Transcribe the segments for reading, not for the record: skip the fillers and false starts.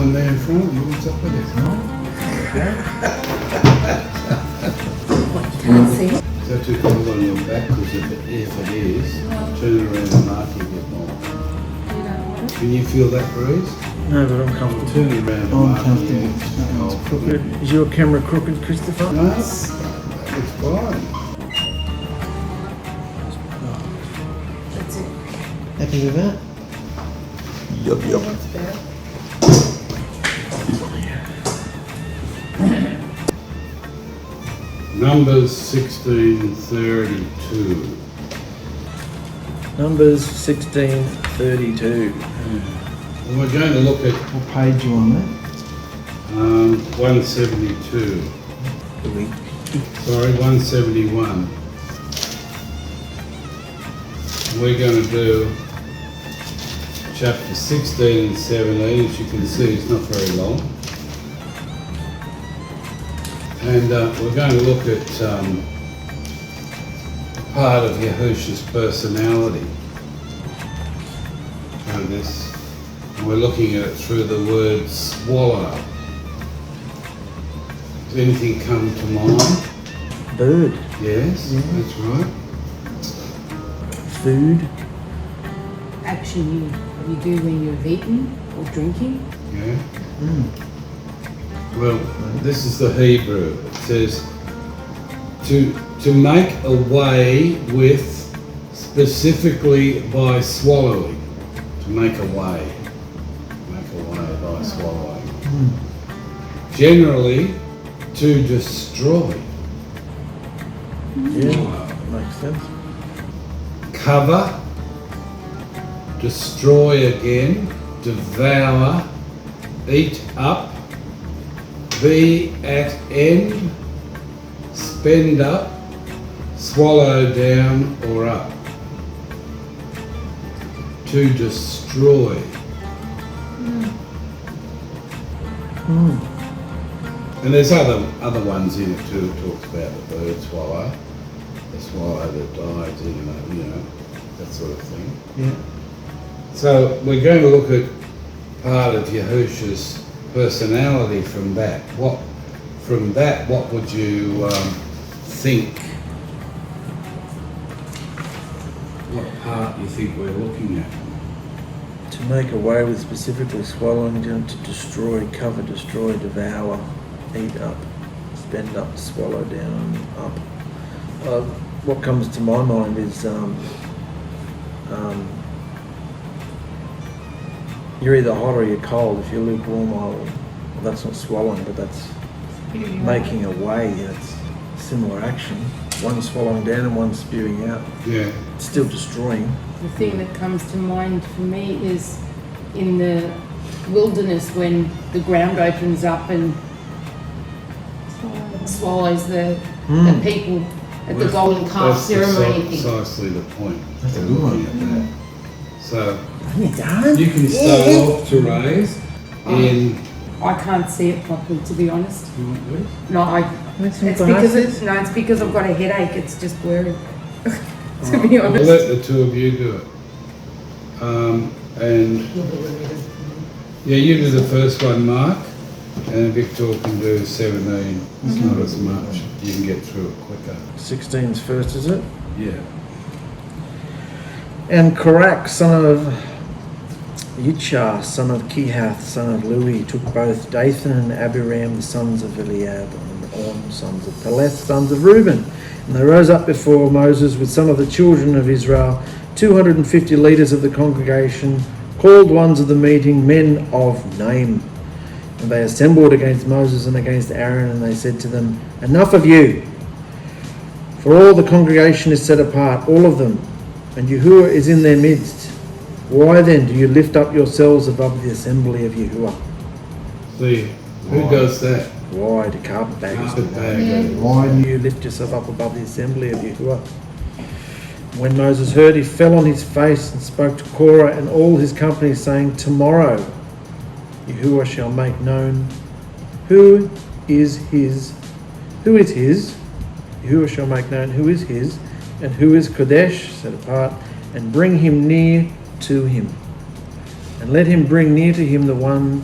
one there in front of you. What's up with it? Can't see. Is that too cold on your back? Because if it is, turn around and mark it a bit more. Can you feel that breeze? No, but I'm comfortable. Turn it around and mark it. Crooked. Is your camera crooked, Christopher? No, it's fine. That's it. Happy with that? Yup, yup. That's better. Numbers 1632. Numbers 1632. And we're going to look at What page you on that? 172. Sorry, 171. We're going to do chapter 16 and 17. As you can see, it's not very long. And we're going to look at part of Yahushua's personality. And this, and we're looking at it through the word swallow. Does anything come to mind? Bird. Yes, that's right. Food. Action you do when you've eaten or drinking. Yeah. Well, this is the Hebrew. It says to make away with, specifically by swallowing. To make away. Make away by swallowing. Generally, to destroy. Yeah, makes sense. Cover, destroy again, devour, eat up, be at end, spend up, swallow down or up. To destroy. And there's other ones in it too. It talks about the bird swallow, the swallow that dies, you know, that sort of thing. Yeah. So we're going to look at part of Yahushua's personality from that. What would you think? What part do you think we're looking at? To make away with, specifically swallowing down, to destroy, cover, destroy, devour, eat up, spend up, swallow down, up. What comes to my mind is you're either hot or you're cold. If you're lukewarm, well, that's not swallowing, but that's making away. It's similar action. One swallowing down and one spewing out. Yeah. It's still destroying. The thing that comes to mind for me is in the wilderness when the ground opens up and swallows the people at the golden calf ceremony. That's precisely the point. That's a good one. So You're done? you can start off to raise in. I can't see it properly, to be honest. No, it's because I've got a headache. It's just blurry. To be honest. We'll let the two of you do it. And yeah, you do the first one, Mark, and Victor can do 17. It's not as much. You can get through it quicker. 16's first, is it? Yeah. And 𝗪𝗥, son of 𝗪𝗔𝗧𝗖𝗛, son of Kehath, son of Lewi, took both Dathan and Abiram, the sons of Eliab, and On, sons of Peleth, sons of Reuben. And they rose up before Moses with some of the children of Israel, 250 leaders of the congregation, called ones of the meeting, men of name. And they assembled against Moses and against Aaron, and they said to them, "Enough of you! For all the congregation is set apart, all of them, and Yahuwah is in their midst. Why then do you lift up yourselves above the assembly of Yahuwah?" See, who does that? Why, the carpetbaggers? Carpetbaggers. Why do you lift yourself up above the assembly of Yahuwah? When Moses heard, he fell on his face and spoke to Korah and all his company, saying, "Tomorrow Yahuwah shall make known who is his. Yahuwah shall make known who is his, and who is Kodesh, set apart, and bring him near to him. And let him bring near to him the one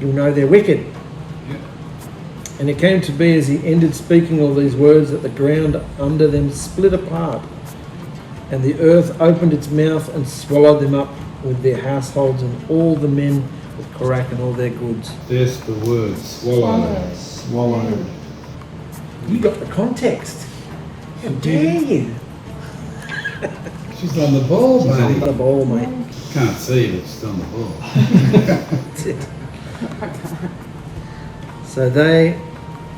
you'll know they're wicked. Yeah. And it came to be as he ended speaking all these words that the ground under them split apart, and the earth opened its mouth and swallowed them up with their households and all the men with क़orach and all their goods. There's the word, swallow. Swallowed. You got the context. How dare you? She's on the ball, She's on mate. the ball, mate. Can't see, but she's on the ball. That's it. So they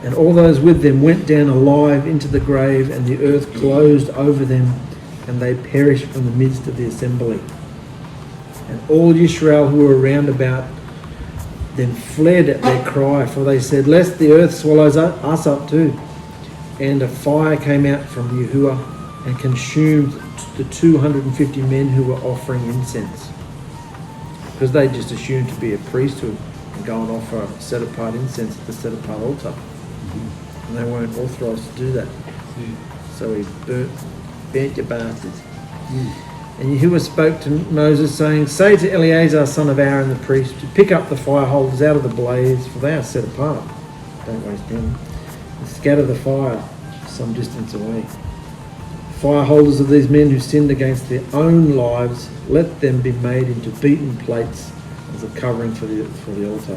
and all those with them went down alive into the grave, and the earth closed over them, and they perished from the midst of the assembly. And all Israel who were round about them fled at their cry, for they said, "Lest the earth swallows us up too." And a fire came out from Yahuwah and consumed the 250 men who were offering incense, because they just assumed to be a priesthood and go and offer set apart incense at the set apart altar, and they weren't authorised to do that. So he burnt your bastards. And Yahuwah spoke to Moses, saying, "Say to Eleazar son of Aaron the priest to pick up the fire holders out of the blaze, for they are set apart. Don't waste them. And scatter the fire some distance away. Fire holders of these men who sinned against their own lives, let them be made into beaten plates as a covering for the altar,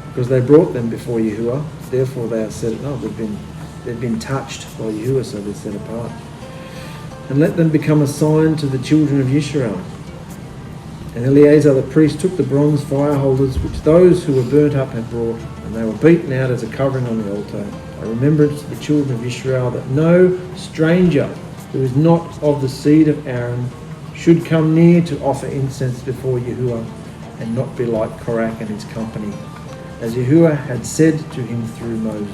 because they brought them before Yahuwah. Therefore they are set. No, they've been touched by Yahuwah, so they're set apart. And let them become a sign to the children of Israel." And Eleazar the priest took the bronze fire holders which those who were burnt up had brought, and they were beaten out as a covering on the altar, a remembrance to the children of Israel, that no stranger who is not of the seed of Aaron should come near to offer incense before Yahuwah, and not be like क़orach and his company, as Yahuwah had said to him through Moses.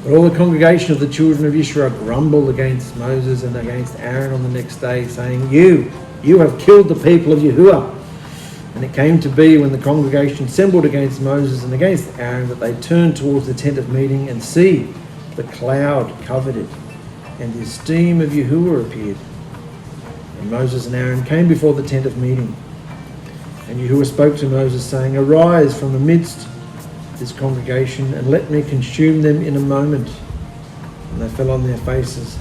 But all the congregation of the children of Israel grumbled against Moses and against Aaron on the next day, saying, You have killed the people of Yahuwah." And it came to be, when the congregation assembled against Moses and against Aaron, that they turned towards the tent of meeting, and see, the cloud covered it, and the esteem of Yahuwah appeared. And Moses and Aaron came before the tent of meeting. And Yahuwah spoke to Moses, saying, "Arise from the midst of this congregation, and let me consume them in a moment." And they fell on their faces.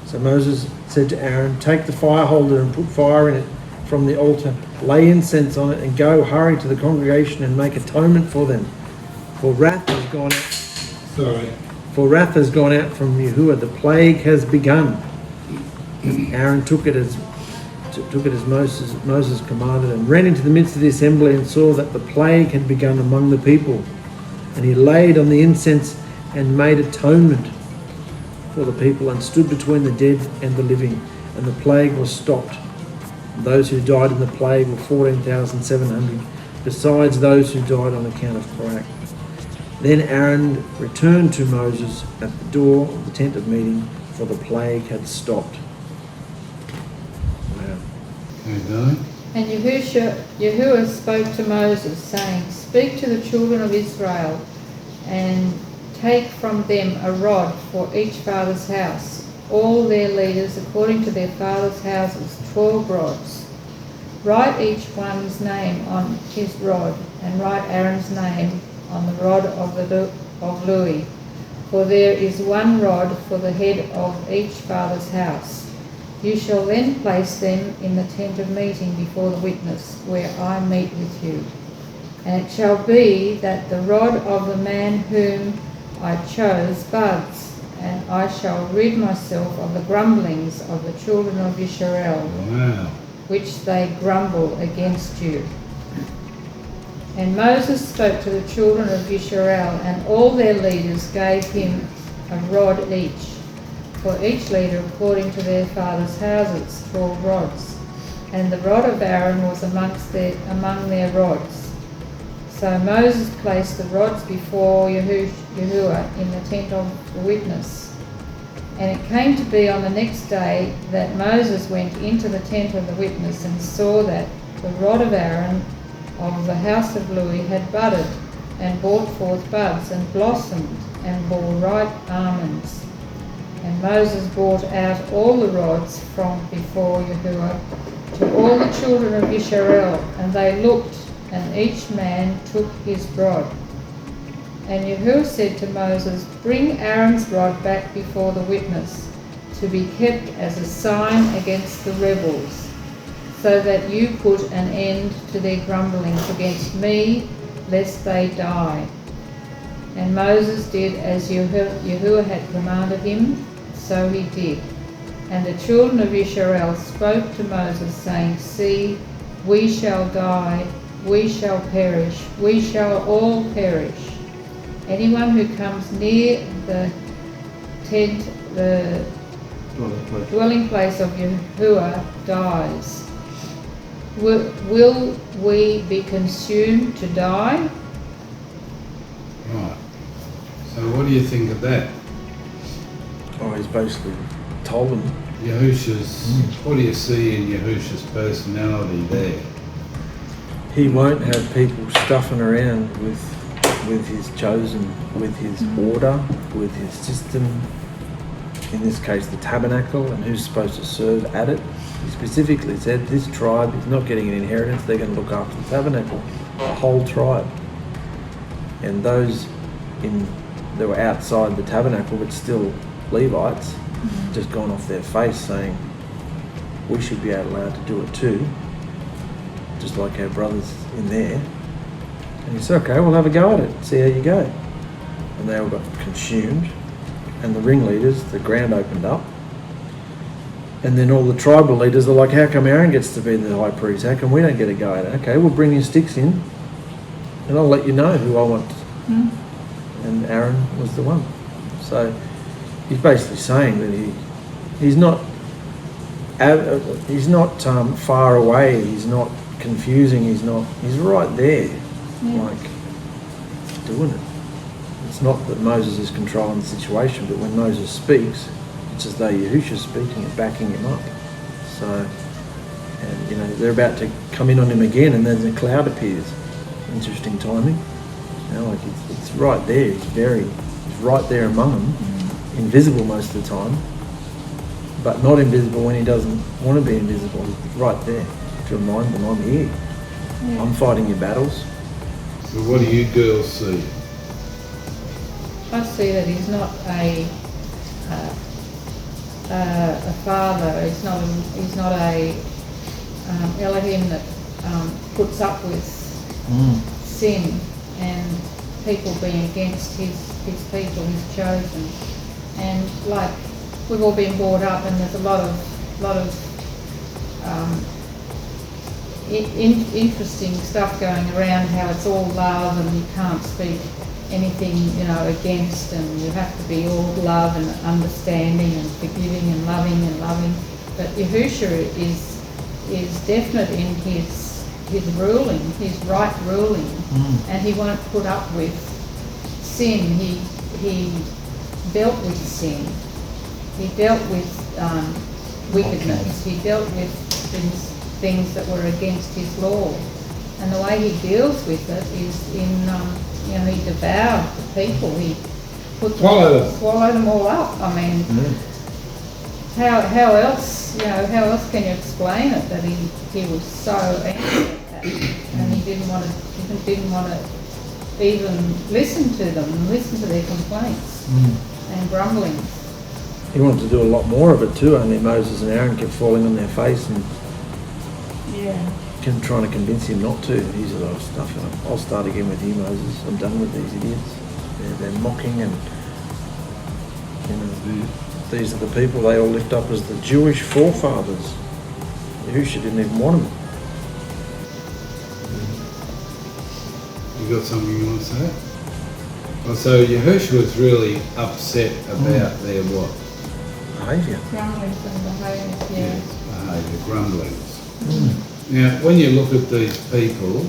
So Moses said to Aaron, "Take the fire holder and put fire in it from the altar, lay incense on it, and go, hurry to the congregation and make atonement for them. For wrath has gone out. For wrath has gone out from Yahuwah. The plague has begun." Aaron took it as Moses commanded, and ran into the midst of the assembly, and saw that the plague had begun among the people. And he laid on the incense and made atonement for the people, and stood between the dead and the living, and the plague was stopped. And those who died in the plague were 14,700, besides those who died on account of क़orach. Then Aaron returned to Moses at the door of the tent of meeting, for the plague had stopped. Okay, And Yahuwah spoke to Moses, saying, "Speak to the children of Israel, and take from them a rod for each father's house, all their leaders according to their father's houses, 12 rods. Write each one's name on his rod, and write Aaron's name on the rod of Louis, for there is one rod for the head of each father's house. You shall then place them in the tent of meeting before the witness, where I meet with you. And it shall be that the rod of the man whom I chose buds, and I shall rid myself of the grumblings of the children of Israel, which they grumble against you." And Moses spoke to the children of Israel, and all their leaders gave him a rod each, for each leader according to their father's houses, 12 rods. And the rod of Aaron was among their rods. So Moses placed the rods before Yahuwah in the tent of the witness. And it came to be on the next day that Moses went into the tent of the witness, and saw that the rod of Aaron of the house of Louis had budded, and brought forth buds, and blossomed, and bore ripe almonds. And Moses brought out all the rods from before Yahuwah to all the children of Israel, and they looked, and each man took his rod. And Yahuwah said to Moses, Bring Aaron's rod back before the witness, to be kept as a sign against the rebels, so that you put an end to their grumblings against me, lest they die. And Moses did as Yahuwah had commanded him, so he did. And the children of Israel spoke to Moses, saying, See, we shall die, we shall perish, we shall all perish. Anyone who comes near the tent, the dwelling place of Yahuwah, dies. Will we be consumed to die? Right. So what do you think of that? Oh, he's basically told them. What do you see in Yahusha's personality there? He won't have people stuffing around with his chosen, with his order, with his system. In this case, the tabernacle, and who's supposed to serve at it. He specifically said this tribe is not getting an inheritance, they're going to look after the tabernacle, the whole tribe. And those that were outside the tabernacle but still Levites, just gone off their face saying, we should be allowed to do it too, just like our brothers in there. And he said, okay, we'll have a go at it, see how you go. And they all got consumed, and the ringleaders, the ground opened up. And then all the tribal leaders are like, how come Aaron gets to be the high priest? How come we don't get a go at it? Okay, we'll bring your sticks in and I'll let you know who I want. And Aaron was the one. So he's basically saying that he's not far away, he's not confusing, he's right there, like doing it. It's not that Moses is controlling the situation, but when Moses speaks, it's as though Yahusha's speaking and backing him up. So, and they're about to come in on him again, and then the cloud appears. Interesting timing. Like it's right there. He's right there among them, invisible most of the time, but not invisible when he doesn't want to be invisible. He's right there to remind them, I'm here. Yeah. I'm fighting your battles. So what do you girls see? I see that he's not a father. He's not a Elohim that puts up with sin and people being against his people, his chosen. And like we've all been brought up, and there's a lot of interesting stuff going around. How it's all love, and you can't speak anything against, and you have to be all love and understanding and forgiving and loving. But Yahusha is definite in his ruling, his right ruling, and he won't put up with sin. He dealt with sin. He dealt with wickedness. He dealt with things that were against his law, and the way he deals with it is he devoured the people. He swallowed them all up. I mean, how else can you explain it that he was so angry at that, and he didn't want to even listen to them and listen to their complaints and grumbling. He wanted to do a lot more of it too, only Moses and Aaron kept falling on their face and trying to convince him not to. He's a lot of stuff. I'll start again with you, Moses. I'm done with these idiots. They're mocking, and these are the people they all lift up as the Jewish forefathers. Yahusha didn't even want them. You got something you want to say? Well, so Yahusha was really upset about their what? Behaviour. Grumblings and behaviours, Behaviour, grumblings. Now, when you look at these people,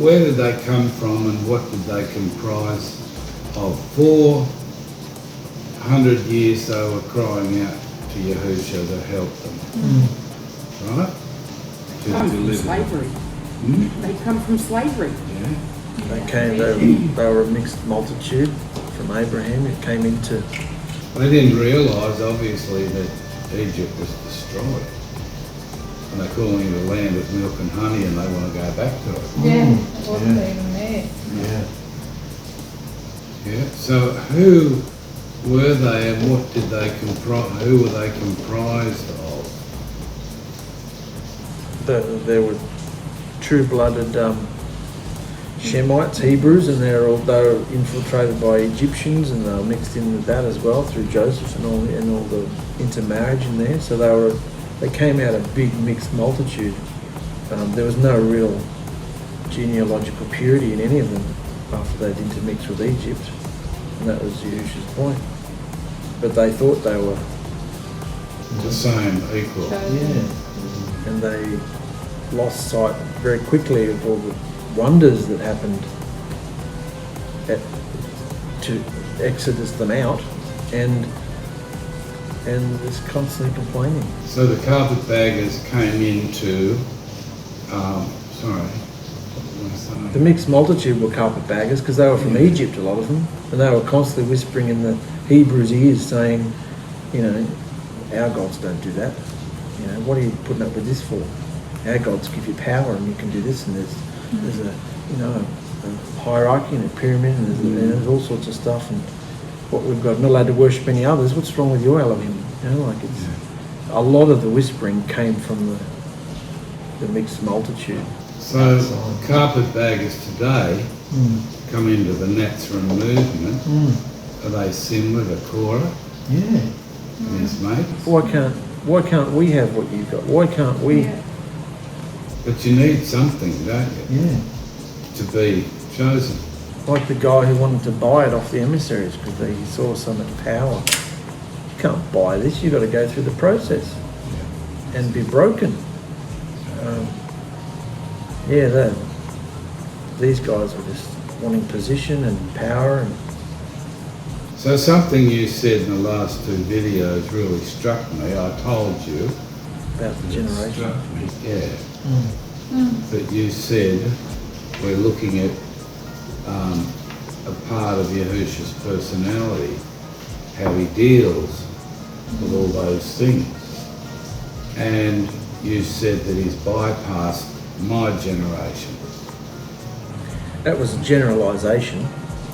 where did they come from and what did they comprise of? 400 years they were crying out to Yahusha to help them. Right? To Come from deliver. slavery. They come from slavery. They were a mixed multitude from Abraham. It came into... They didn't realise, obviously, that Egypt was destroyed. and they're calling it a land of milk and honey, and they want to go back to it. Yeah, it wasn't even there. Yeah. Yeah. So who were they, and what did they comprise? Who were they comprised of? There were true-blooded Shemites, Hebrews, and they were infiltrated by Egyptians, and they were mixed in with that as well through Joseph and all the intermarriage in there. So they came out a big mixed multitude. There was no real genealogical purity in any of them after they'd intermixed with Egypt, and that was Yahushua's point. But they thought they were The same people. yeah, and they lost sight very quickly of all the wonders that happened to exodus them out, and this constantly complaining. So the carpetbaggers came into, The mixed multitude were carpetbaggers because they were from Egypt, a lot of them, and they were constantly whispering in the Hebrews' ears, saying, you know, our gods don't do that. You know, what are you putting up with this for? Our gods give you power, and you can do this, and there's a hierarchy and a pyramid, and there's all sorts of stuff, and what we've got, not allowed to worship any others. What's wrong with your Elohim? You know, like it's a lot of the whispering came from the mixed multitude. So carpetbaggers today come into the 𝗪𝗓𝗏 movement. Are they similar to Korah Yeah. and his mates? Why can't we have what you've got? Why can't we? Yeah. But you need something, don't you, Yeah. to be chosen? Like the guy who wanted to buy it off the emissaries because he saw so much power. You can't buy this. You've got to go through the process and be broken. These guys were just wanting position and power. And So something you said in the last two videos really struck me. I told you. about the It generation. struck me, that you said we're looking at a part of Yahushua's personality, how he deals with all those things. And you said that he's bypassed my generation. That was a generalisation,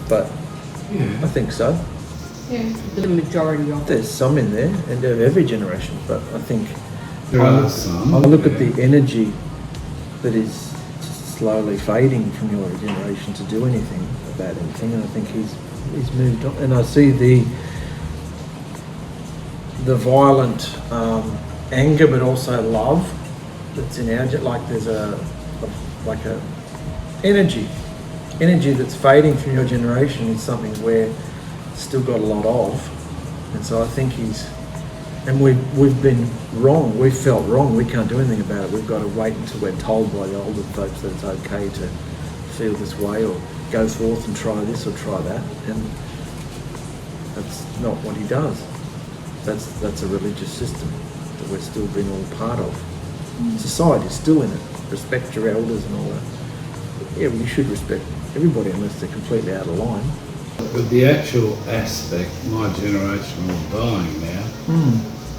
but I think so. Yeah. The majority of it. There's some in there, and of every generation, but I think There are some. I look at the energy that is slowly fading from your generation to do anything about anything, and I think he's moved on. And I see the violent anger, but also love that's in our like there's a energy that's fading from your generation is something we're still got a lot of, and so I think and we've been wrong. We've felt wrong. We can't do anything about it. We've got to wait until we're told by the older folks that it's okay to feel this way or go forth and try this or try that. And that's not what he does. That's a religious system that we're still being all part of. Society's still in it. Respect your elders and all that. Yeah, well, you should respect everybody unless they're completely out of line. But the actual aspect, my generation is dying now,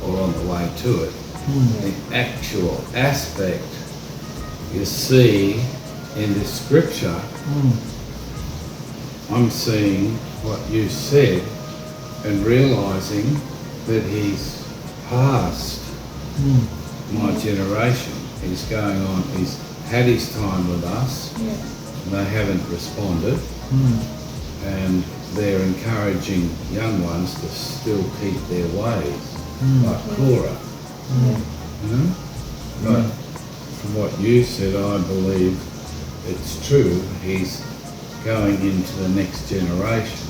or on the way to it. The actual aspect you see in this scripture, I'm seeing what you said and realising that he's past my generation. He's going on, he's had his time with us, and they haven't responded. And they're encouraging young ones to still keep their ways, like Korah. You know? But from what you said, I believe it's true. He's going into the next generation.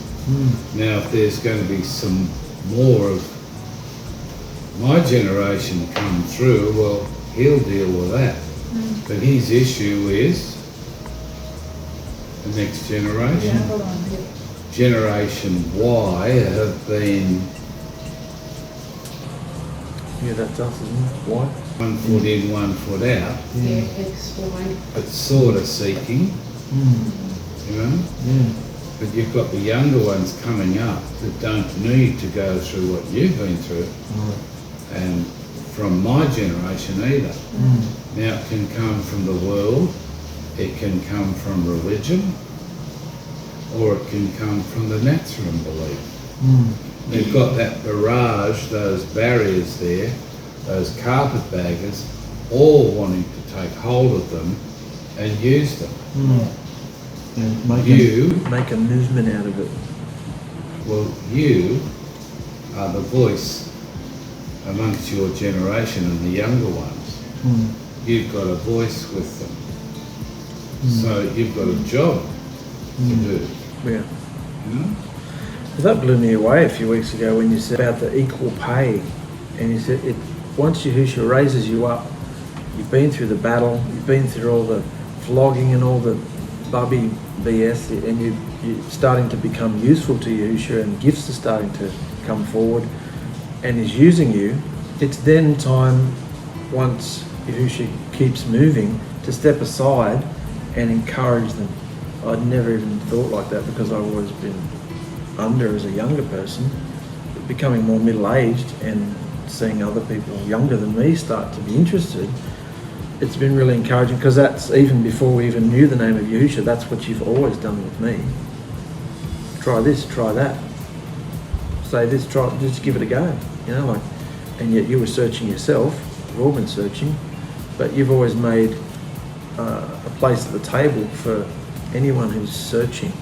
Now, if there's going to be some more of my generation come through, well, he'll deal with that. But his issue is the next generation. Hold on. Generation Y have been That's us, isn't it? Why? 1 foot in, 1 foot out, Explain. but sort of seeking, you know? But you've got the younger ones coming up that don't need to go through what you've been through and from my generation either. Now it can come from the world, it can come from religion, or it can come from the Nazarene belief. They've got that barrage, those barriers there, those carpetbaggers, all wanting to take hold of them and use them. Make a movement out of it. Well, you are the voice amongst your generation and the younger ones. You've got a voice with them. So you've got a job to do. Yeah. You know? That blew me away a few weeks ago when you said about the equal pay, and you said once Yahusha raises you up, you've been through the battle, you've been through all the flogging and all the bubby BS, and you're starting to become useful to Yahusha, and gifts are starting to come forward, and He's using you. It's then time, once Yahusha keeps moving, to step aside and encourage them. I'd never even thought like that, because I've always been under as a younger person, becoming more middle-aged and seeing other people younger than me start to be interested. It's been really encouraging, because that's even before we even knew the name of Yahusha. That's what you've always done with me. Try this, try that. Say this, try, just give it a go. You know, like, and yet you were searching yourself. We've all been searching, but you've always made a place at the table for anyone who's searching,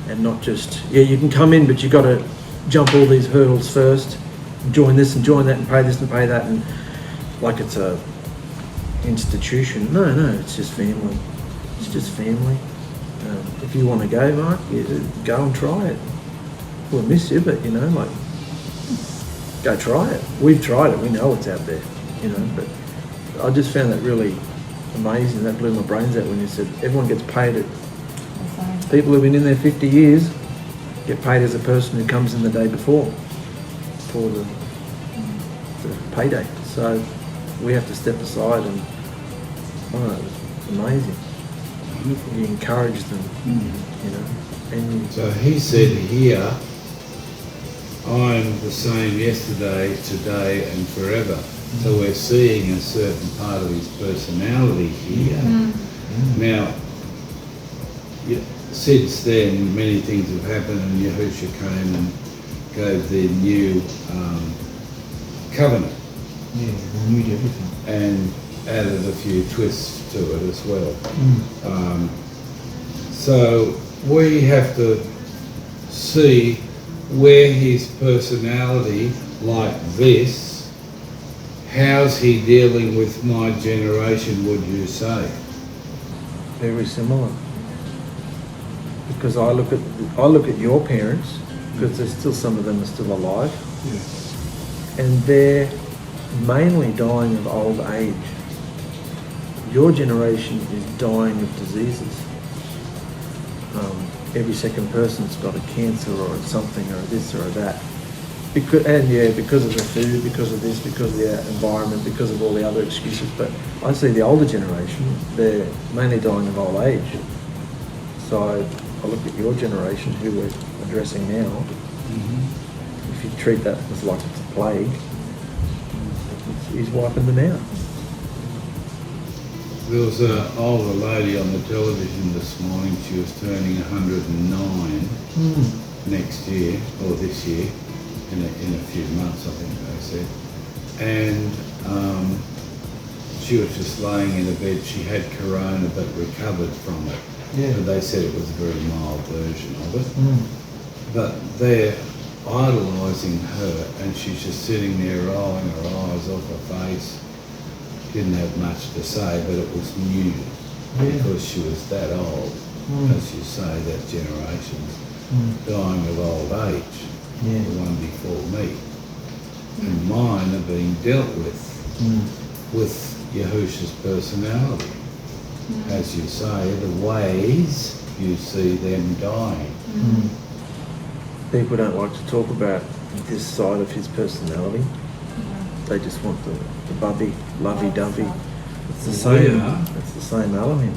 and not just, you can come in, but you got to jump all these hurdles first, and join this and join that, and pay this and pay that, and like it's a institution. No, it's just family. It's just family. If you want to go, Mark, go and try it. We'll miss you, but like, go try it. We've tried it. We know it's out there, but I just found that really amazing. That blew my brains out when you said everyone gets paid. People who've been in there 50 years get paid as a person who comes in the day before, for the payday. So we have to step aside, and it's amazing. You encourage them, And so He said here, I'm the same yesterday, today and forever. So we're seeing a certain part of His personality here. Now, since then, many things have happened, and Yahusha came and gave the new covenant. Renewed everything. And added a few twists to it as well. So we have to see where His personality, like this, how's He dealing with my generation, would you say? Very similar. Because I look at your parents, because there's still, some of them are still alive, and they're mainly dying of old age. Your generation is dying of diseases. Every second person's got a cancer or something, or this or that. Because of the food, because of this, because of the environment, because of all the other excuses. But I see the older generation, they're mainly dying of old age. So I look at your generation, who we're addressing now. If you treat that as like it's a plague, He's wiping them out. There was an older lady on the television this morning. She was turning 109 next year, or this year, in a few months, I think they said. And she was just laying in a bed. She had corona but recovered from it. But they said it was a very mild version of it. But they're idolising her, and she's just sitting there rolling her eyes off her face. Didn't have much to say, but it was new because she was that old, as you say, that generation dying of old age, the one before me. And mine are being dealt with Yahusha's personality. As you say, the ways you see them dying. People don't like to talk about this side of His personality. They just want the bubby, lovey-dovey. It's the same. It's the same Elohim.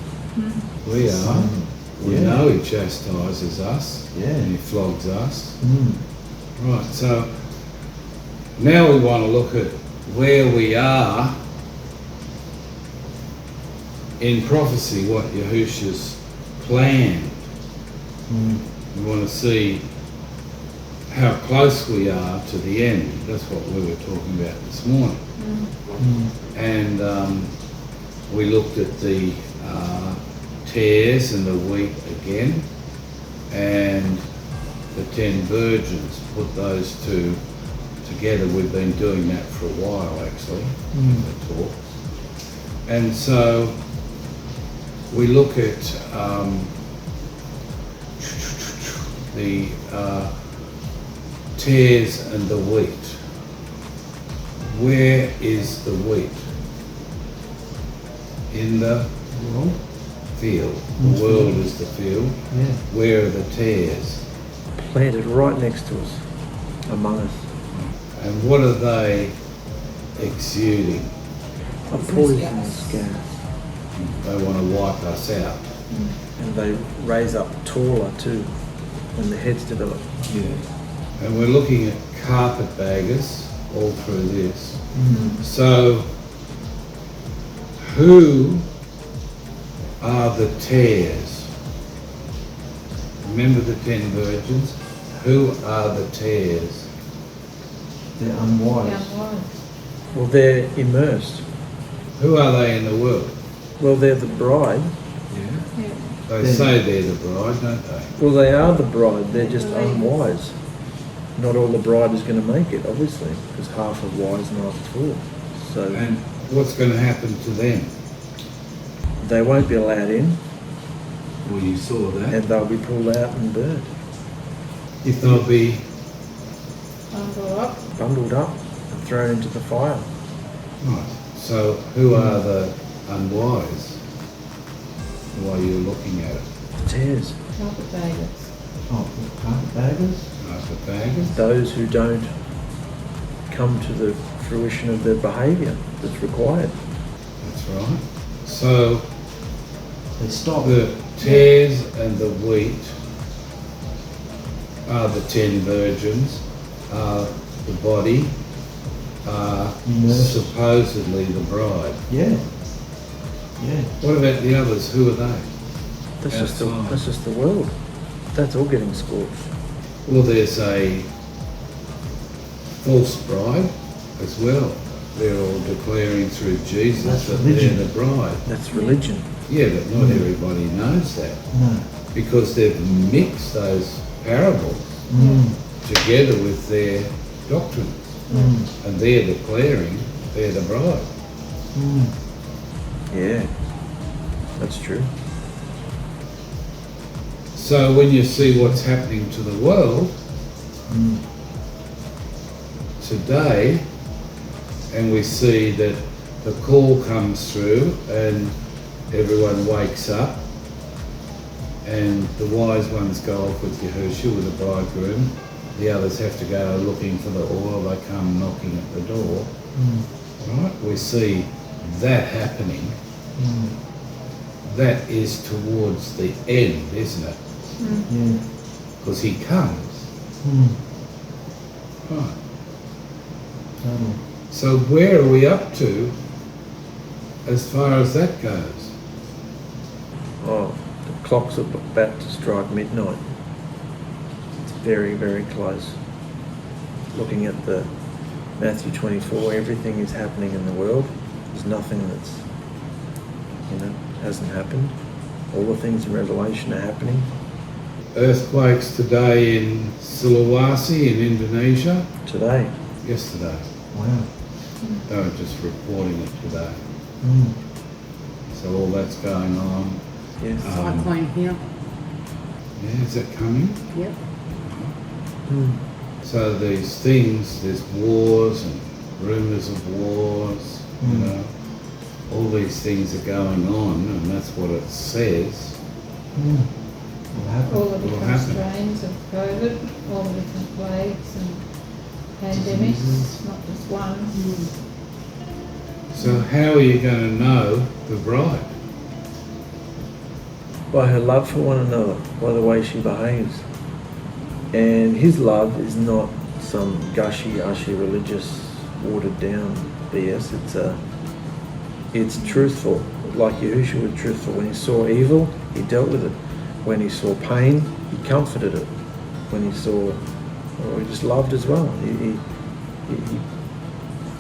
We are. We know He chastises us, and He flogs us. Right. So now we want to look at where we are in prophecy, what Yahushua's planned. We want to see how close we are to the end. That's what we were talking about this morning. And we looked at the tares and the wheat again, and the 10 virgins, put those two together. We've been doing that for a while, actually, in the talks. And so we look at the tares and the wheat. Where is the wheat? In the field. The world is the field. Yeah. Where are the tares? Planted right next to us, among us. And what are they exuding? A poisonous gas. They want to wipe us out. And they raise up taller too when the heads develop. And we're looking at carpetbaggers all through this. So, who are the tares? Remember the 10 virgins? Who are the tares? They're unwise. Unwise. Well, they're immersed. Who are they in the world? Well, they're the bride. They say they're the bride, don't they? Well, they are the bride. They're just unwise. Not all the bride is going to make it, obviously, because half are wise and half are fool. So And what's going to happen to them? they won't be allowed in, Well, you saw that. and they'll be pulled out and burnt, If they'll be, bundled up and thrown into the fire. right. So who are the unwise? While you're looking at it. The tares. Carpetbaggers. Carpetbaggers? Carpetbaggers? Those who don't come to the fruition of their behaviour that's required. That's right. So They stop. the tares and the wheat are the 10 virgins, are the body, are supposedly the bride. Yeah. What about the others? Who are they? That's just Outside. the world. That's all getting scorched. Well, there's a false bride as well. They're all declaring through Jesus That's that religion. they're the bride. That's religion. Yeah, but not everybody knows that. No. Because they've mixed those parables together with their doctrines. And they're declaring they're the bride. Yeah. That's true. So when you see what's happening to the world today, and we see that the call comes through and everyone wakes up, and the wise ones go off with Yahushua, with the bridegroom, the others have to go looking for the oil, they come knocking at the door. Right? We see that happening. That is towards the end, isn't it? Because he comes. Right. So where are we up to as far as that goes? Oh, the clock's about to strike midnight. It's very, very close. Looking at the Matthew 24, everything is happening in the world. There's nothing that's, hasn't happened. All the things in Revelation are happening. Earthquakes today in Sulawesi in Indonesia. Today. Yesterday. Wow. They were just reporting it today. So all that's going on. Yes. Cyclone here. Yeah, is that coming? Yep. So these things, there's wars and rumours of wars, all these things are going on, and that's what it says. All the Will different happen. strains of COVID, all the different plagues and pandemics, not just one. So how are you going to know the bride? By her love for one another, by the way she behaves. And his love is not some gushy, ushy, religious, watered down BS. It's truthful. Like Yahushua was truthful. When he saw evil, he dealt with it. When he saw pain, he comforted it. When he saw, he just loved as well.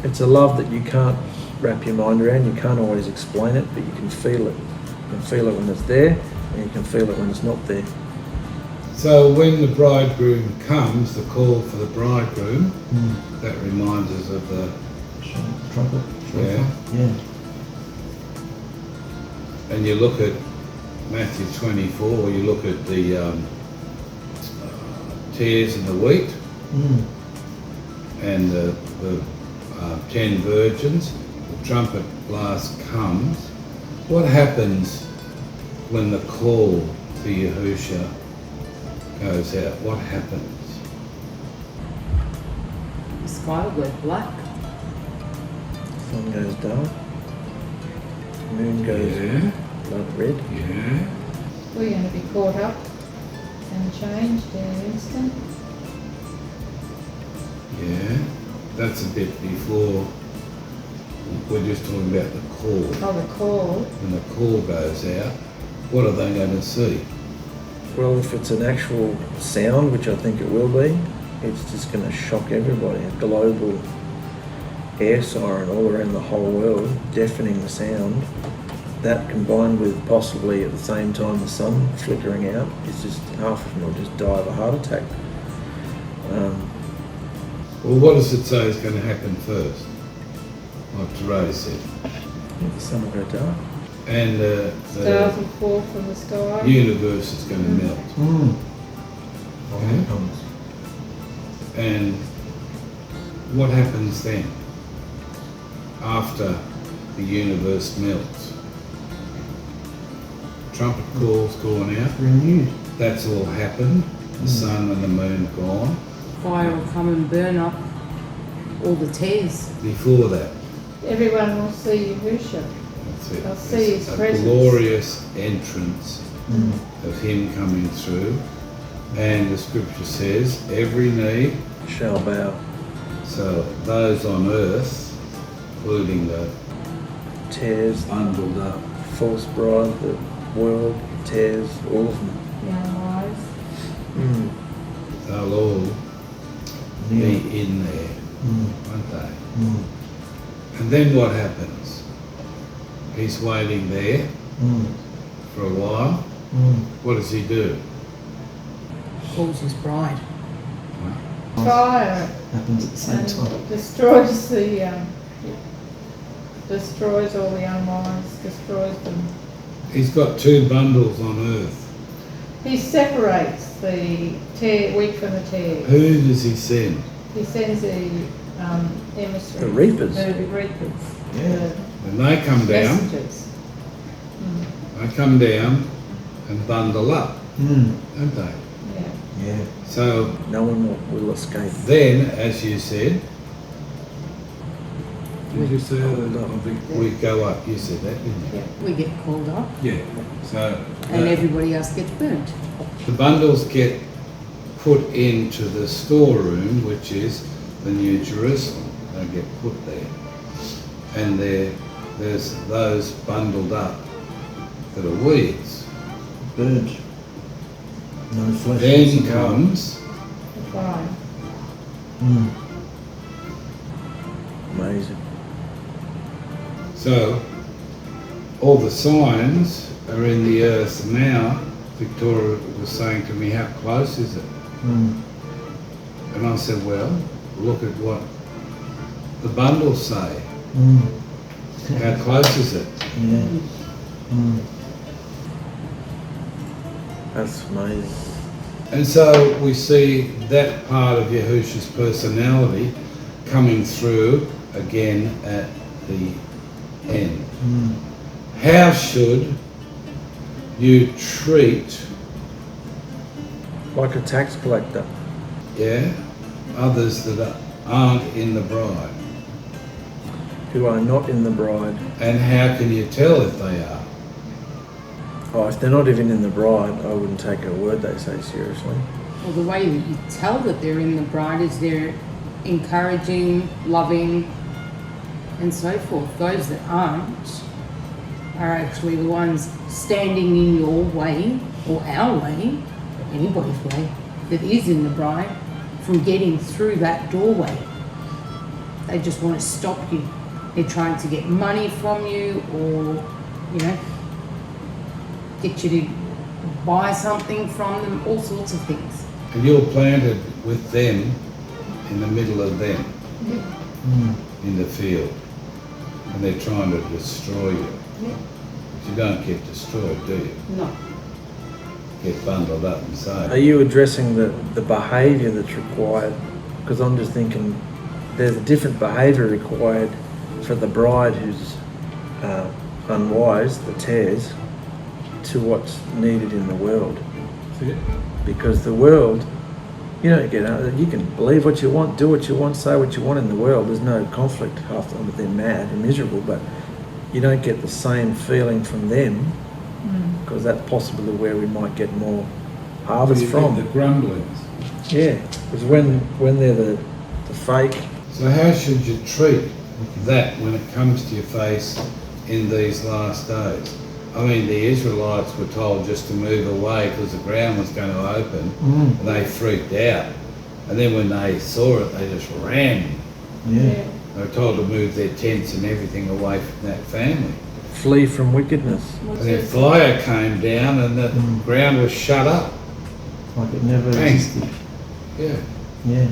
It's a love that you can't wrap your mind around. You can't always explain it, but you can feel it. You can feel it when it's there, and you can feel it when it's not there. So when the bridegroom comes, the call for the bridegroom, that reminds us of the trumpet. Yeah. And you look at Matthew 24, you look at the tares and the wheat, and the 10 virgins. The trumpet blast comes. What happens when the call for Yahushua goes out? What happens? The sky will go black. Sun goes dark. Moon goes blood red. Yeah. We're going to be caught up and changed in an instant. Yeah. That's a bit before. We're just talking about the call. Oh, the call. When the call goes out, what are they going to see? Well, if it's an actual sound, which I think it will be, it's just going to shock everybody. A global air siren all around the whole world, deafening the sound. That combined with possibly at the same time the sun flickering out, it's just half of them will just die of a heart attack. Well, what does it say is going to happen first? Like 𝗪𝗧𝗪 said. The sun will go dark. And Stars will the fall from the sky. universe is going to melt. Okay. And what happens then? After the universe melts? Trumpet call's gone out. Renewed. That's all happened. The sun and the moon gone. Fire will come and burn up all the tares. Before that, Everyone will see Yahushua. that's it. They'll see his It's a presence. glorious entrance of him coming through. And the scripture says, every knee. Shall bow. So those on earth, including the Tears, bundled up, false bride, the world, tears, all of them. Young wise. they'll all be in there, won't they? And then what happens? He's waiting there for a while. What does he do? Calls his bride. Fire Happens at the same and time. destroys all the unwise, destroys them. He's got two bundles on earth. He separates the wheat from the tares. Who does he send? He sends the emissaries. The reapers. The reapers. Yeah. When they come The down, messengers. they come down and bundle up, don't they? Yeah. Yeah. So No one will escape. then, as you said, did you say Called up. we go up? You said that, didn't you? Yeah. We get called up Yeah. So and everybody else gets burnt. the bundles get put into the storeroom, which is the New Jerusalem. They get put there, and there's those bundled up that are weeds. Burnt. No flesh. Then comes The fire. Amazing. so all the signs are in the earth now. Victoria was saying to me, how close is it? And I said, well, look at what the bundles say. How close is it? Yeah. That's amazing. And so we see that part of Yahushua's personality coming through again at the end. How should you treat, Like a tax collector. others that aren't in the bride? Who are not in the bride. And how can you tell if they are? Oh, if they're not even in the bride, I wouldn't take a word they say seriously. Well, the way that you tell that they're in the bride is they're encouraging, loving, and so forth. Those that aren't are actually the ones standing in your way, or our way, or anybody's way that is in the bride, from getting through that doorway. They just want to stop you. They're trying to get money from you, or, get you to buy something from them, all sorts of things. And you're planted with them in the middle of them, in the field, and they're trying to destroy you. Yeah. But you don't get destroyed, do you? No. Get bundled up and saved. Are you addressing the behaviour that's required? Because I'm just thinking there's a different behaviour required for the bride who's unwise, the tares, to what's needed in the world. Because the world, you can believe what you want, do what you want, say what you want in the world. There's no conflict. Half the time they're mad and miserable, but you don't get the same feeling from them, because that's possibly where we might get more harvest from. The grumblings. Yeah, because when they're the fake. So how should you treat that when it comes to your face in these last days? I mean, the Israelites were told just to move away because the ground was going to open, and they freaked out. And then when they saw it, they just ran. Yeah. They were told to move their tents and everything away from that family. Flee from wickedness. And then fire came down and the ground was shut up. Like it never Bang. existed. Yeah. Yeah.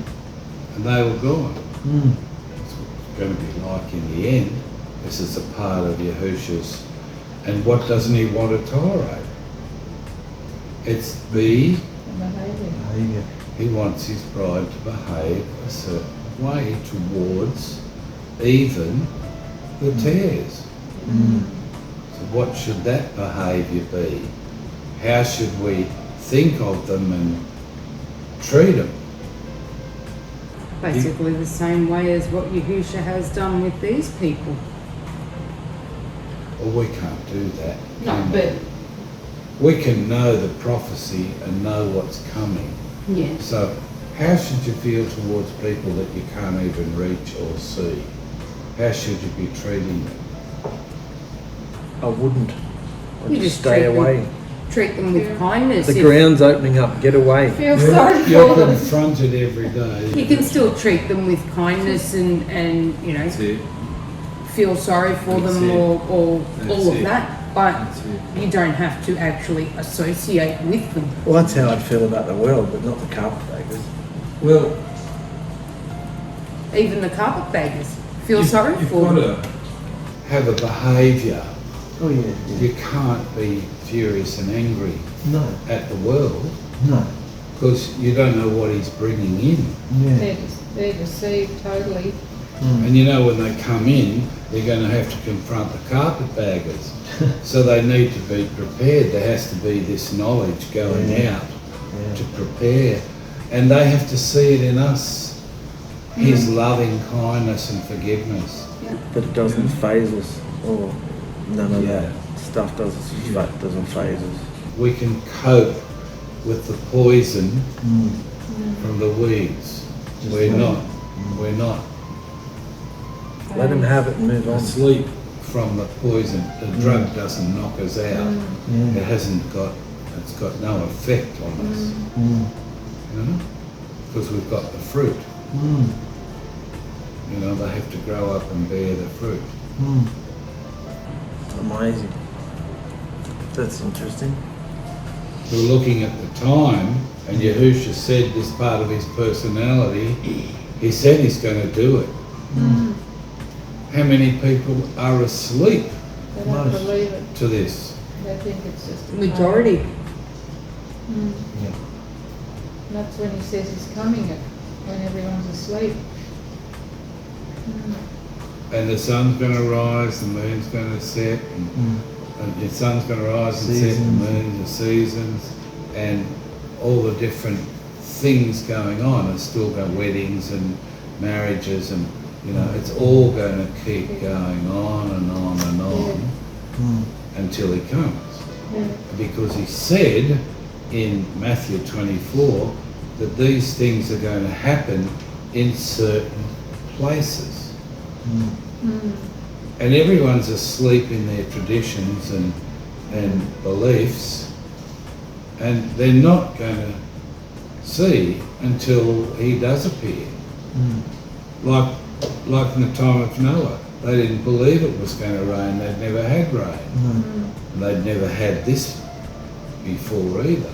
And they were gone. That's what it's going to be like in the end. This is a part of Yahushua's. And what doesn't he want to tolerate? It's Behaviour. he wants his bride to behave a certain way towards even the tares. So what should that behaviour be? How should we think of them and treat them? Basically the same way as what Yahusha has done with these people. Well, we can't do that. No, can but... we can know the prophecy and know what's coming. Yeah. So how should you feel towards people that you can't even reach or see? How should you be treating them? I wouldn't. I'd You just just stay treat them- away. Treat them with kindness. The If- ground's opening up. Get away. Feel sorry You're for them. confronted every day. You can still treat them with kindness and That's it. feel sorry for That's them it. or That's all of it. that, but That's it. you don't have to actually associate with them. Well, that's how I'd feel about the world, but not the carpetbaggers. Well, Even the carpetbaggers feel sorry you've for got them. to have a behaviour. Oh yeah. You can't be furious and angry No. at the world No. because you don't know what he's bringing in. Yeah. They're deceived totally. And you know when they come in, they're going to have to confront the carpetbaggers. So they need to be prepared. There has to be this knowledge going out to prepare. And they have to see it in us, his loving kindness and forgiveness. That it doesn't phase us, or none of Yeah. that stuff doesn't phase us. We can cope with the poison from the weeds. We're not Let them have it and move on. asleep from the poison. The drug doesn't knock us out. It's got no effect on us. You know? Because we've got the fruit. You know, they have to grow up and bear the fruit. Amazing. That's interesting. We're looking at the time, and Yahusha said this part of his personality, he said he's going to do it. How many people are asleep They don't Most. believe it. to this? They think it's just a Majority. Yeah. That's when he says he's coming, when everyone's asleep. And the sun's going to rise, the moon's going to set, and the sun's going to rise and set, the Seasons. moon, the seasons, and all the different things going on. It's still got weddings and marriages, and you know, it's all going to keep going on and on and on until he comes. Because he said in Matthew 24 that these things are going to happen in certain places. And everyone's asleep in their traditions and beliefs, and they're not going to see until he does appear. Like in the time of Noah, they didn't believe it was going to rain. They'd never had rain, and they'd never had this before either.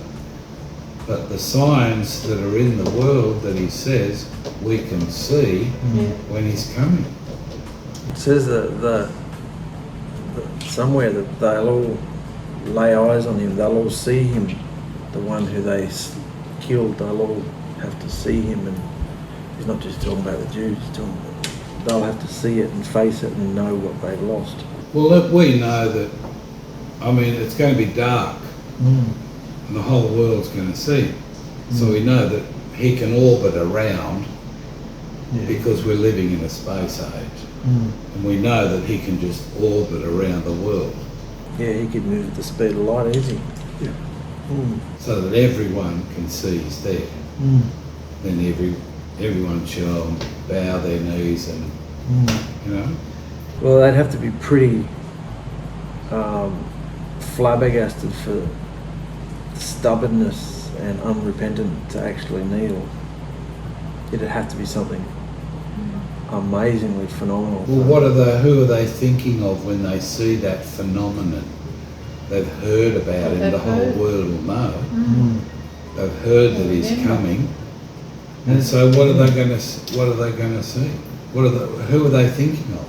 But the signs that are in the world that he says we can see when he's coming. It says that somewhere that they'll all lay eyes on him, they'll all see him, the one who they killed, they'll all have to see him. And he's not just talking about the Jews, he's talking about, they'll have to see it and face it and know what they've lost. Well, look, we know that, I mean, it's going to be dark and the whole world's going to see him. So we know that he can orbit around because we're living in a space age. And we know that he can just orbit around the world. Yeah, he could move at the speed of light easy. Yeah. So that everyone can see he's there. Then everyone shall bow their knees and, you know. Well, they'd have to be pretty flabbergasted for stubbornness and unrepentant to actually kneel. It'd have to be something amazingly phenomenal. Well, who are they thinking of when they see that phenomenon? They've heard about him, the whole world will know. They've heard that he's coming. And so what are they going to see? Who are they thinking of?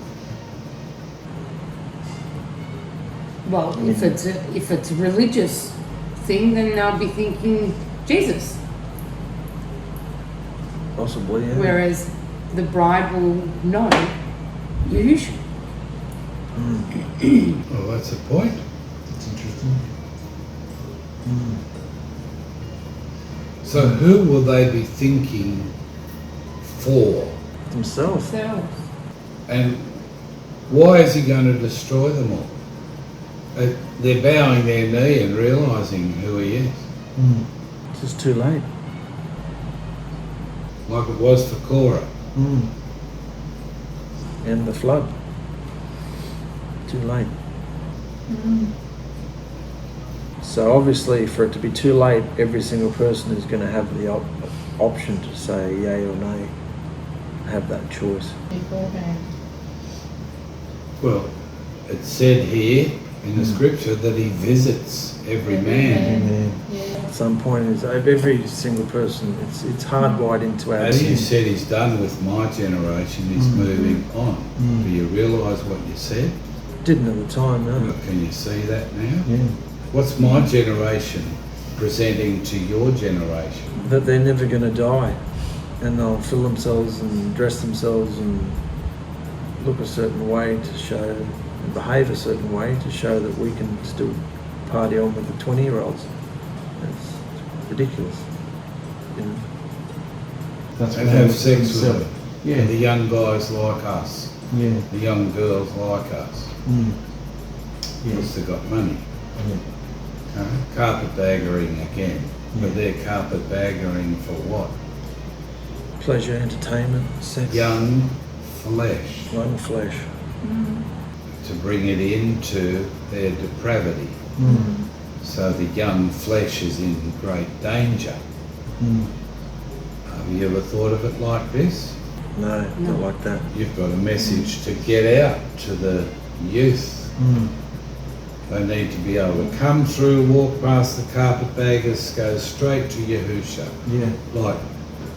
Well, if it's a religious thing, then they'll be thinking Jesus. Possibly, yeah. Whereas the bride will know Yahushua. Well, that's the point. That's interesting. So who will they be thinking for? Themselves. And why is he going to destroy them all? They're bowing their knee and realising who he is. It's just too late. Like it was for Korah. And the flood. Too late. So obviously, for it to be too late, every single person is going to have the option to say yay or nay. Have that choice. Beforehand. Well, it's said here in the scripture that he visits every man. At some point, every single person, it's hardwired into our As you being. said, he's done with my generation, he's moving on. Do you realise what you said? Didn't at the time, no. Well, can you see that now? Yeah. What's my generation presenting to your generation? That they're never going to die, and they'll fill themselves and dress themselves and look a certain way to show, and behave a certain way to show that we can still party on with the 20-year-olds. It's ridiculous. You know? That's And what have they sex with themselves. them. Yeah. And the young guys like us, Yeah. the young girls like us, because they've got money. Carpetbaggering again, but they're carpetbaggering for what? Pleasure, entertainment, sex. Young flesh, Young flesh. to bring it into their depravity. So the young flesh is in great danger. Have you ever thought of it like this? No, not like that. You've got a message to get out to the youth. They need to be able to come through, walk past the carpetbaggers, go straight to Yahushua. Yeah. Like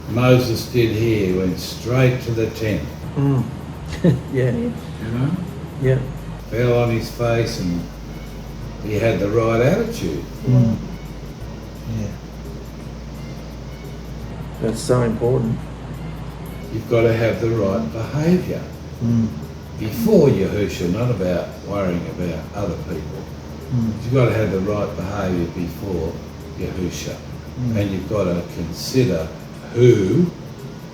Moses did here, went straight to the tent, Yeah. you know? Yeah. Fell on his face and he had the right attitude. Yeah. That's so important. You've got to have the right behaviour before Yahushua, not about worrying about other people. You've got to have the right behaviour before Yahushua. And you've got to consider who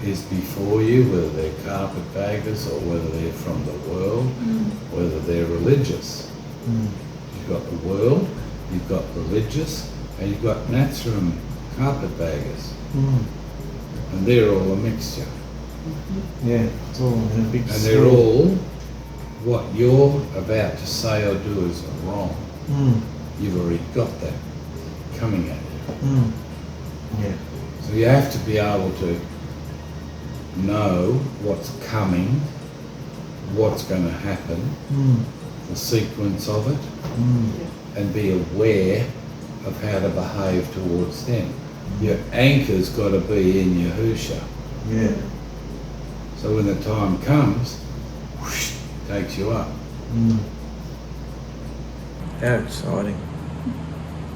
is before you, whether they're carpetbaggers or whether they're from the world, whether they're religious. You've got the world, you've got religious, and you've got Nazarene carpetbaggers. And they're all a mixture. Yeah. It's all in a big And they're all what you're about to say or do is wrong. You've already got that coming at you. Yeah. So you have to be able to know what's coming, what's going to happen, the sequence of it, and be aware of how to behave towards them. Your anchor's got to be in your 𝗪𝗓𝗪. Yeah. So when the time comes, whoosh, takes you up. How exciting.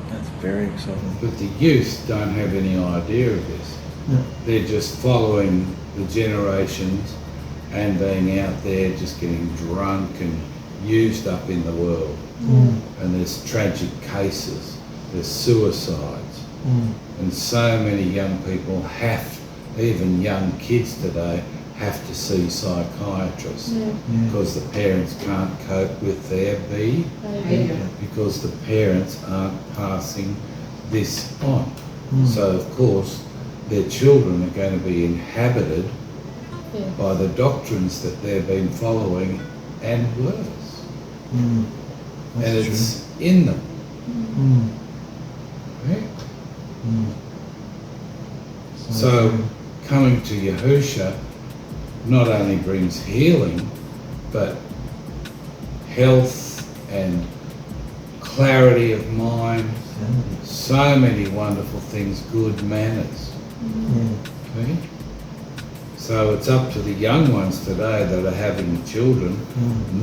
That's very exciting. But the youth don't have any idea of this. No. They're just following the generations and being out there just getting drunk and used up in the world. And there's tragic cases, there's suicides. And so many young people even young kids today, have to see psychiatrists because the parents can't cope with their behaviour, because the parents aren't passing this on. So of course their children are going to be inhabited by the doctrines that they've been following and worse. And it's in them. Right? So coming to 𝗪𝗓𝗪 not only brings healing, but health and clarity of mind, so many wonderful things, good manners. Okay? So it's up to the young ones today that are having children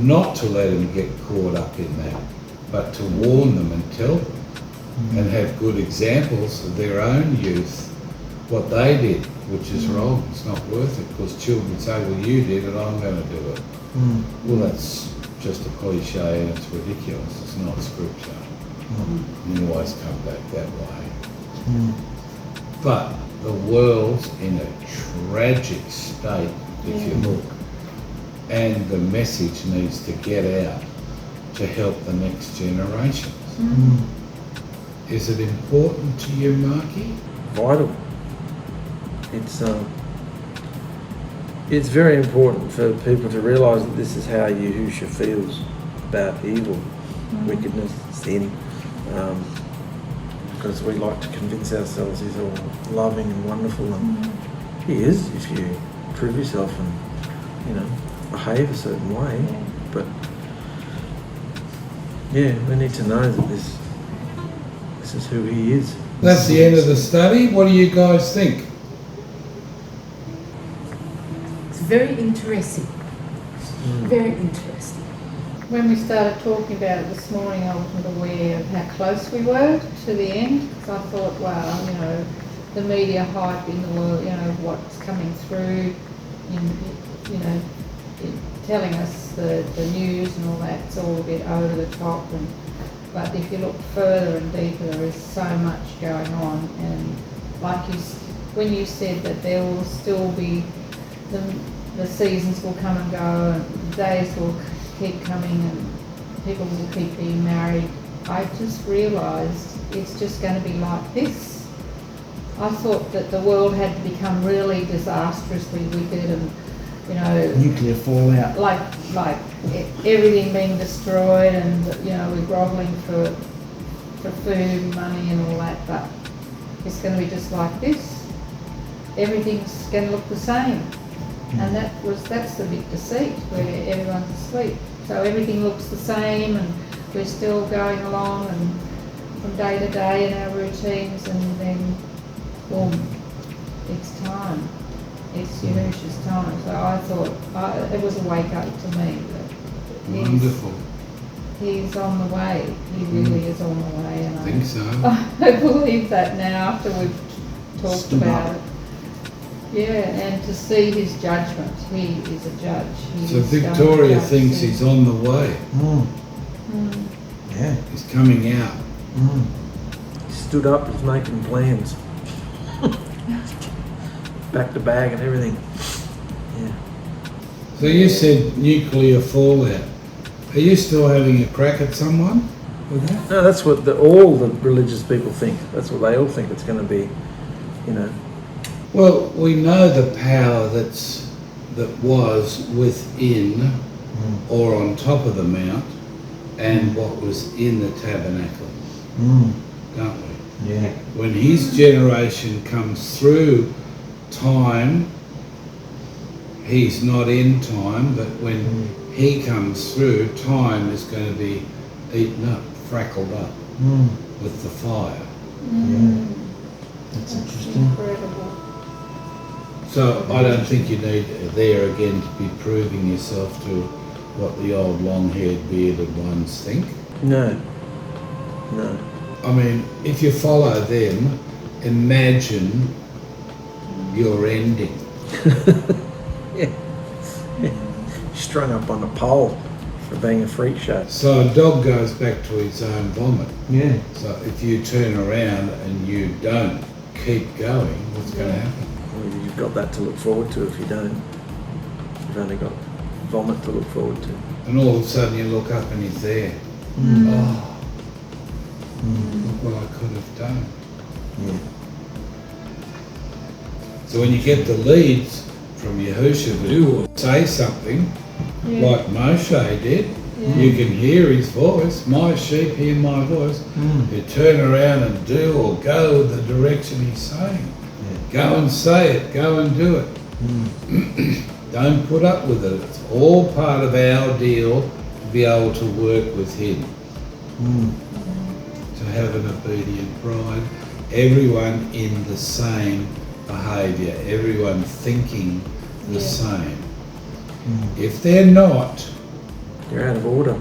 not to let them get caught up in that, but to warn them and tell them and have good examples of their own youth, what they did, which is wrong. It's not worth it, because children say, well, you did it, I'm going to do it. Well, that's just a cliche and it's ridiculous. It's not scripture. You always come back that way. But the world's in a tragic state, if you look, and the message needs to get out to help the next generations. Is it important to you, Marky? Vital. It's very important for people to realise that this is how 𝗪𝗓𝗪 feels about evil, wickedness, sin, because we like to convince ourselves he's all loving and wonderful, and he is if you prove yourself and behave a certain way. But we need to know that this is who he is. That's the end of the study. What do you guys think? It's very interesting. Very interesting. When we started talking about it this morning, I wasn't aware of how close we were to the end, because I thought, wow, the media hype in the world, what's coming through, telling us the news and all that, it's all a bit over the top. But if you look further and deeper, there is so much going on. And like when you said that there will still be the seasons will come and go, and the days will keep coming, and people will keep being married, I just realised it's just going to be like this. I thought that the world had become really disastrously wicked, and Nuclear fallout. like everything being destroyed, and we're grovelling for food, money, and all that. But it's going to be just like this. Everything's going to look the same. And that's the big deceit, where everyone's asleep. So everything looks the same, and we're still going along and from day to day in our routines, and then boom, it's time. It's 𝗪𝗓𝗪's time. So I thought it was a wake up to me. That Wonderful. He's on the way. He really is on the way, and I think so. I believe that now after we've talked about it. Yeah, and to see his judgment. He is a judge. So Victoria thinks he's on the way. Yeah. He's coming out. He stood up, he's making plans. Back to bag and everything. Yeah. So you said nuclear fallout. Are you still having a crack at someone with that? No, that's what all the religious people think. That's what they all think it's going to be, Well, we know the power that was within or on top of the mount, and what was in the tabernacle, don't we? Yeah. When his generation comes through time, he's not in time, but when he comes through, time is going to be eaten up, frackled up with the fire. Yeah. That's interesting. Incredible. So I don't think you need there again to be proving yourself to what the old long-haired bearded ones think. No. No. I mean, if you follow them, imagine your ending. Yeah. Strung up on a pole for being a freak show. So a dog goes back to its own vomit. Yeah. So if you turn around and you don't keep going, what's going to happen? Well, you've got that to look forward to if you don't. You've only got vomit to look forward to. And all of a sudden you look up and he's there. Oh, look what I could have done. Yeah. So when you get the leads from Yahushua to do or say something, like Moshe did, you can hear his voice. My sheep hear my voice. You turn around and do or go the direction he's saying. Go and say it, go and do it. Don't put up with it. It's all part of our deal to be able to work with him. To have an obedient bride. Everyone in the same behaviour. Everyone thinking the same. If they're not, You're out of order.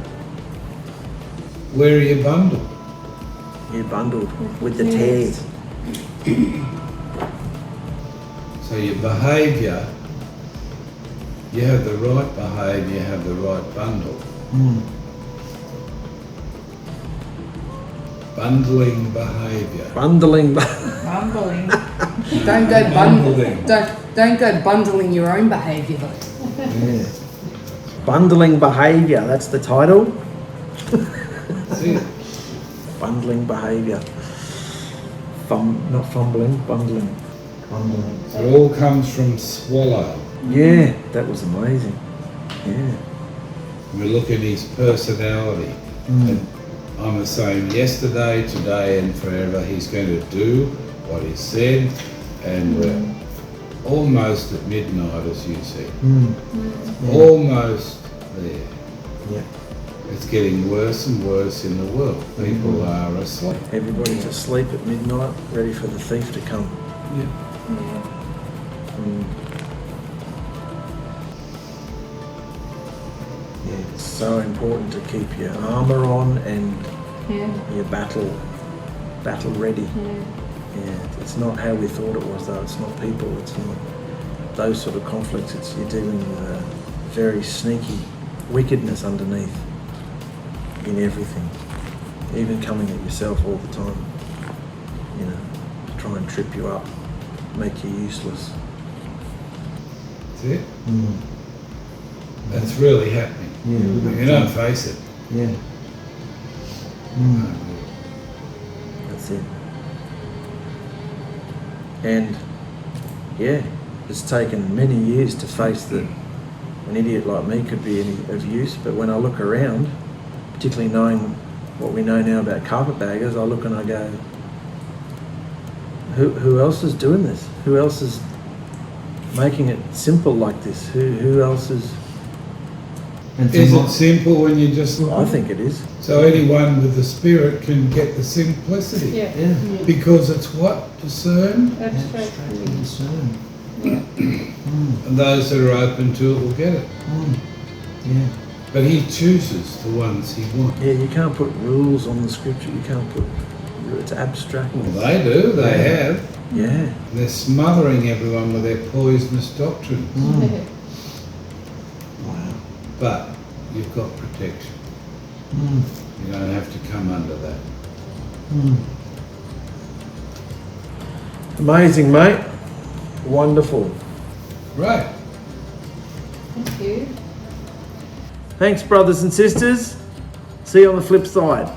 where are you bundled? You're bundled with the tares. So your behaviour, you have the right behaviour, you have the right bundle. Bundling behaviour. Bundling. Bumbling. Don't go bundling. Don't go bundling your own behaviour though. Yeah. Bundling behaviour, that's the title. That's it. Bundling behaviour. Not fumbling, bundling. It all comes from swallow. Yeah, that was amazing. Yeah. We look at his personality. And I'm the same yesterday, today and forever. He's going to do what he said, and we're almost at midnight, as you said. Almost there. Yeah. It's getting worse and worse in the world. People are asleep. Everybody's asleep at midnight, ready for the thief to come. Yeah, it's so important to keep your armour on and your battle ready. Yeah, it's not how we thought it was though. It's not people. It's not those sort of conflicts. It's you're dealing with a very sneaky wickedness underneath in everything, even coming at yourself all the time. You know, to try and trip you up, make you useless. That's it. That's really happening. You don't face it. Yeah. That's it. And yeah, it's taken many years to face that an idiot like me could be of use, but when I look around, particularly knowing what we know now about carpetbaggers, I look and I go, who else is doing this? Who else is making it simple like this? Who else is... Is it simple when you just look? I think it is. So anyone with the Spirit can get the simplicity. Because it's what? Discerned? Abstractly. Discern. And those that are open to it will get it. Yeah. But he chooses the ones he wants. Yeah, you can't put rules on the scripture. You can't put... It's abstract. Well, they do. They have. Yeah. They're smothering everyone with their poisonous doctrines. Wow. But you've got protection. You don't have to come under that. Amazing, mate. Wonderful. Right. Thank you. Thanks, brothers and sisters. See you on the flip side.